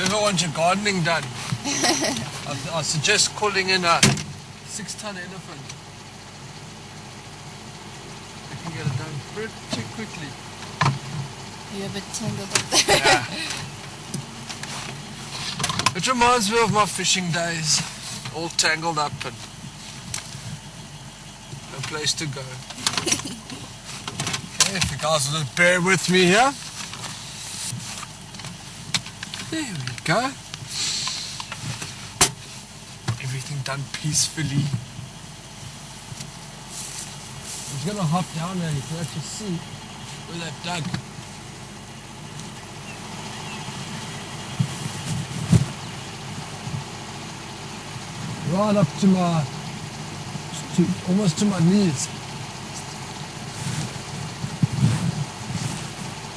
ever want your gardening done, I suggest calling in a 6-ton elephant. You can get it done pretty quickly. You're a bit tangled up there. Yeah. It reminds me of my fishing days, all tangled up and no place to go. Okay, if you guys will just bear with me here. There we go. Everything done peacefully. I'm just gonna hop down there, you can actually see where they've dug. Right up to almost to my knees.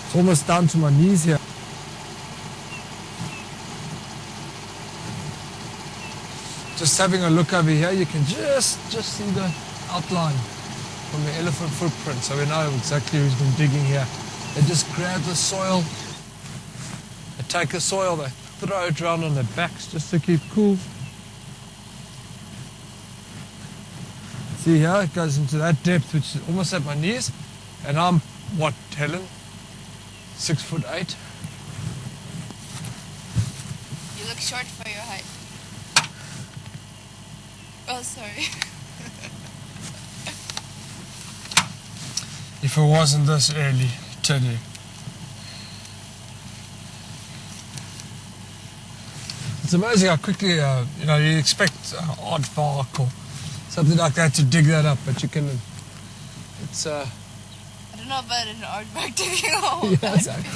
It's almost down to my knees here. Just having a look over here, you can just see the outline from the elephant footprint, so we know exactly who's been digging here. They just grab the soil, they take the soil, they throw it around on their backs just to keep cool. See here, it goes into that depth, which is almost at my knees, and I'm, what, Helen? 6'8". You look short for your height. Oh, sorry. If it wasn't this early, tell you. It's amazing how quickly, you expect aardvark or something like that to dig that up, but you can, it's I don't know about an aardvark digging a hole. Yeah, exactly.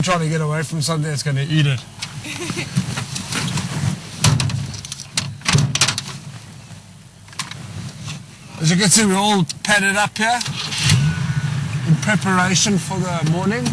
Trying to get away from something that's going to eat it. As you can see, we're all padded up here in preparation for the morning.